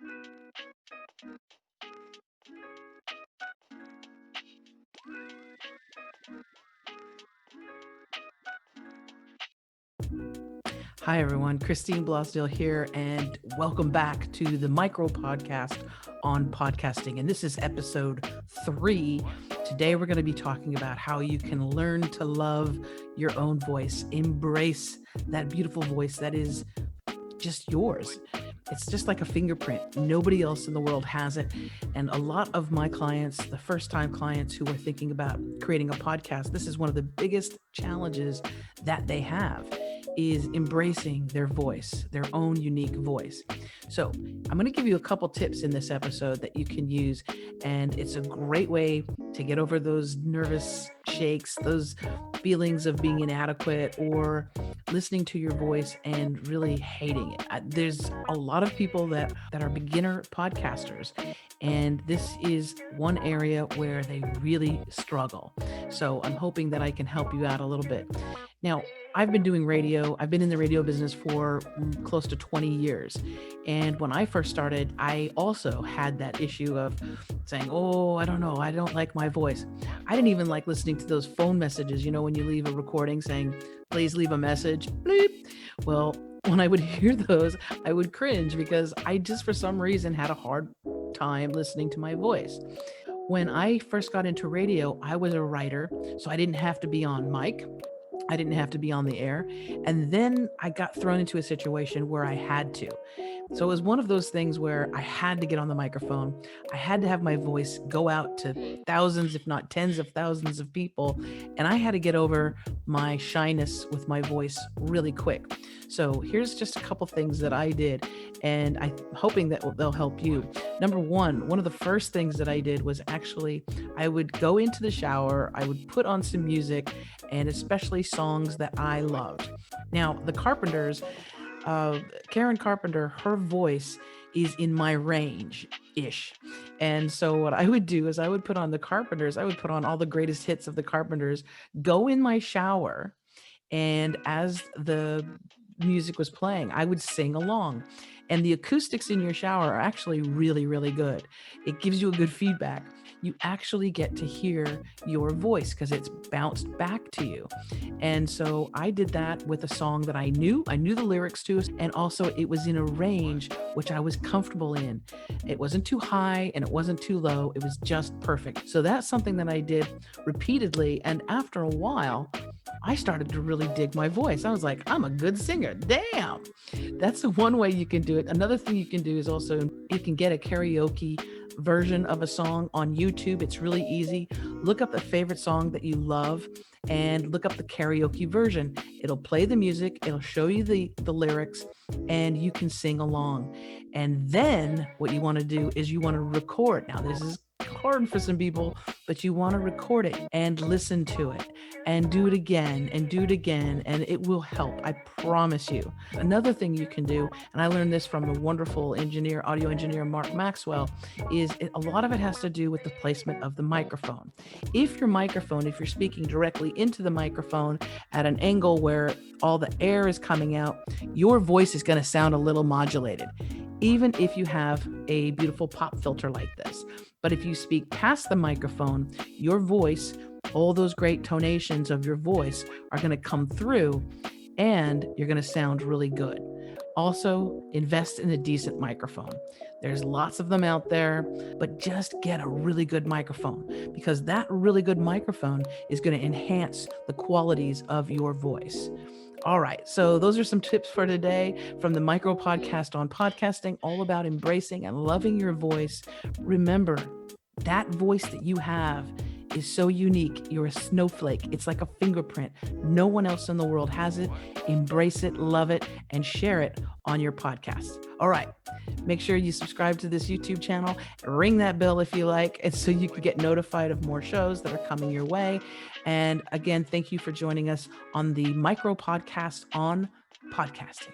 Hi, everyone. Christine Blosdale here, and welcome back to the micro podcast on podcasting. And this is episode 3. Today, we're going to be talking about how you can learn to love your own voice, embrace that beautiful voice that is just yours. It's just like a fingerprint. Nobody else in the world has it. And a lot of my clients, the first time clients who are thinking about creating a podcast, this is one of the biggest challenges that they have, is embracing their voice, their own unique voice. So I'm going to give you a couple tips in this episode that you can use. And it's a great way to get over those nervous shakes, those feelings of being inadequate, or listening to your voice and really hating it. There's a lot of people that are beginner podcasters, and this is one area where they really struggle. So I'm hoping that I can help you out a little bit. Now, I've been doing radio. I've been in the radio business for close to 20 years. And when I first started, I also had that issue of saying, oh, I don't know, I don't like my voice. I didn't even like listening to those phone messages, when you leave a recording saying, please leave a message, bleep. Well, when I would hear those, I would cringe because I just, for some reason, had a hard time listening to my voice. When I first got into radio, I was a writer, so I didn't have to be on mic. I didn't have to be on the air. And then I got thrown into a situation where I had to. So it was one of those things where I had to get on the microphone. I had to have my voice go out to thousands, if not tens of thousands of people. And I had to get over my shyness with my voice really quick. So here's just a couple things that I did, and I'm hoping that they'll help you. Number one of the first things that I did was actually I would go into the shower, I would put on some music, and especially songs that I loved. Now, the Carpenters, Karen Carpenter, her voice is in my range-ish. And so what I would do is I would put on the Carpenters, I would put on all the greatest hits of the Carpenters, go in my shower, and as the music was playing, I would sing along. And the acoustics in your shower are actually really, really good. It gives you a good feedback. You actually get to hear your voice because it's bounced back to you. And so I did that with a song that I knew the lyrics to, and also it was in a range which I was comfortable in. It wasn't too high and it wasn't too low. It was just perfect. So that's something that I did repeatedly. And after a while, I started to really dig my voice. I was like, I'm a good singer. Damn. That's the one way you can do it. Another thing you can do is also you can get a karaoke version of a song on YouTube. It's really easy. Look up the favorite song that you love and look up the karaoke version. It'll play the music, it'll show you the lyrics, and you can sing along. And then what you want to do is you want to record. Now, this is hard for some people, but you want to record it and listen to it and do it again and do it again, and it will help. I promise you. Another thing you can do, and I learned this from a wonderful audio engineer, Mark Maxwell, is a lot of it has to do with the placement of the microphone. If you're speaking directly into the microphone at an angle where all the air is coming out, your voice is going to sound a little modulated, even if you have a beautiful pop filter like this. But if you speak past the microphone, your voice, all those great tonations of your voice are going to come through and you're going to sound really good. Also, invest in a decent microphone. There's lots of them out there, but just get a really good microphone, because that really good microphone is going to enhance the qualities of your voice. All right, so those are some tips for today from the micro podcast on podcasting, all about embracing and loving your voice. Remember, that voice that you have is so unique. You're a snowflake. It's like a fingerprint. No one else in the world has it. Embrace it, love it, and share it on your podcast. All right. Make sure you subscribe to this YouTube channel. Ring that bell if you like, and so you can get notified of more shows that are coming your way. And again, thank you for joining us on the micro podcast on podcasting.